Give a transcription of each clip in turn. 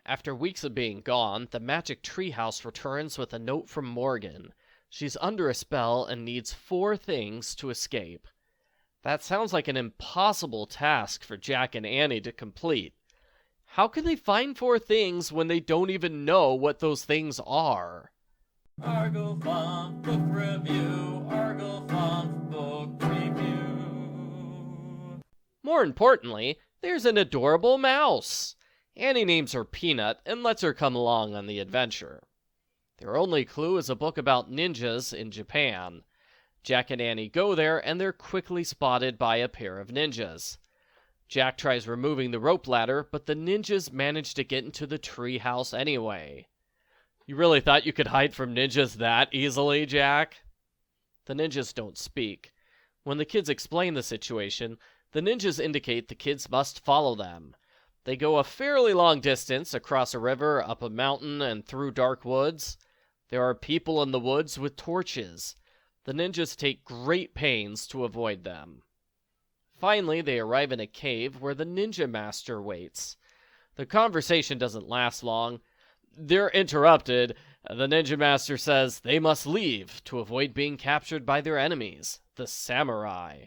After weeks of being gone, the magic treehouse returns with a note from Morgan. She's under a spell and needs 4 things to escape. That sounds like an impossible task for Jack and Annie to complete. How can they find 4 things when they don't even know what those things are? Argofunk Book Review, Argofunk Book Review. More importantly, there's an adorable mouse. Annie names her Peanut and lets her come along on the adventure. Their only clue is a book about ninjas in Japan. Jack and Annie go there and they're quickly spotted by a pair of ninjas. Jack tries removing the rope ladder, but the ninjas manage to get into the tree house anyway. You really thought you could hide from ninjas that easily, Jack? The ninjas don't speak. When the kids explain the situation, the ninjas indicate the kids must follow them. They go a fairly long distance across a river, up a mountain, and through dark woods. There are people in the woods with torches. The ninjas take great pains to avoid them. Finally, they arrive in a cave where the ninja master waits. The conversation doesn't last long. They're interrupted. The ninja master says they must leave to avoid being captured by their enemies, the samurai.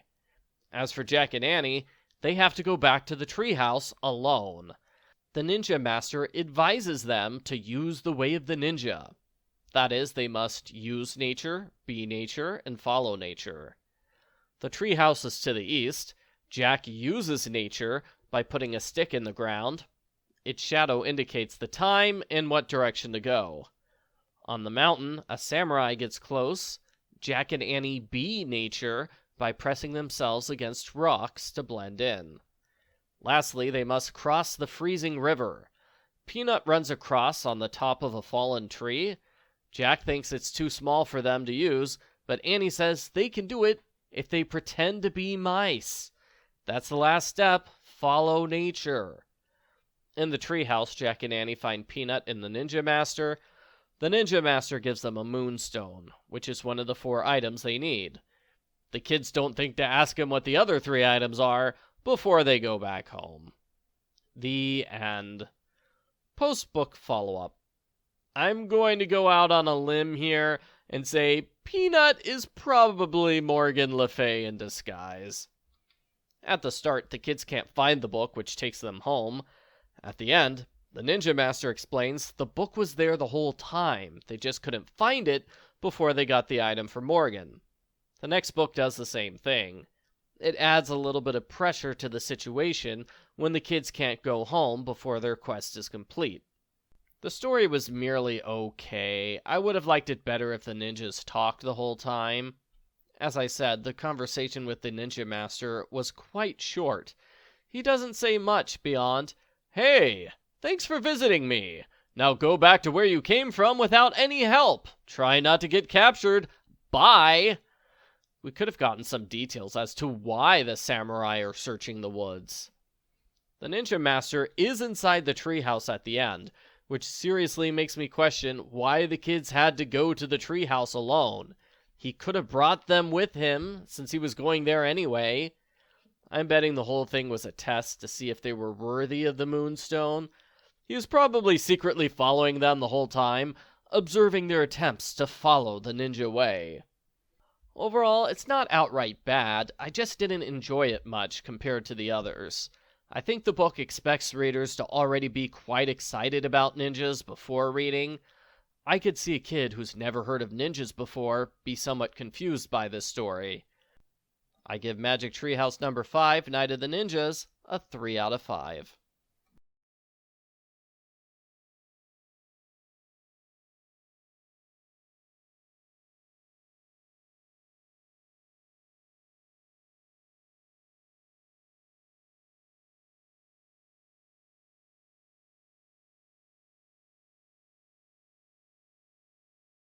As for Jack and Annie, they have to go back to the treehouse alone. The ninja master advises them to use the way of the ninja. That is, they must use nature, be nature, and follow nature. The treehouse is to the east. Jack uses nature by putting a stick in the ground. Its shadow indicates the time and what direction to go. On the mountain, a samurai gets close. Jack and Annie be nature by pressing themselves against rocks to blend in. Lastly, they must cross the freezing river. Peanut runs across on the top of a fallen tree. Jack thinks it's too small for them to use, but Annie says they can do it if they pretend to be mice. That's the last step. Follow nature. In the treehouse, Jack and Annie find Peanut and the Ninja Master. The Ninja Master gives them a moonstone, which is one of the 4 items they need. The kids don't think to ask him what the other 3 items are before they go back home. The end. Post-book follow-up. I'm going to go out on a limb here and say Peanut is probably Morgan Le Fay in disguise. At the start, the kids can't find the book, which takes them home. At the end, the Ninja Master explains the book was there the whole time. They just couldn't find it before they got the item for Morgan. The next book does the same thing. It adds a little bit of pressure to the situation when the kids can't go home before their quest is complete. The story was merely okay. I would have liked it better if the ninjas talked the whole time. As I said, the conversation with the Ninja Master was quite short. He doesn't say much beyond, "Hey, thanks for visiting me. Now go back to where you came from without any help. Try not to get captured. Bye." We could have gotten some details as to why the samurai are searching the woods. The Ninja Master is inside the treehouse at the end, which seriously makes me question why the kids had to go to the treehouse alone. He could have brought them with him, since he was going there anyway. I'm betting the whole thing was a test to see if they were worthy of the moonstone. He was probably secretly following them the whole time, observing their attempts to follow the ninja way. Overall, it's not outright bad, I just didn't enjoy it much compared to the others. I think the book expects readers to already be quite excited about ninjas before reading. I could see a kid who's never heard of ninjas before be somewhat confused by this story. I give Magic Treehouse number 5, Night of the Ninjas, a 3 out of 5.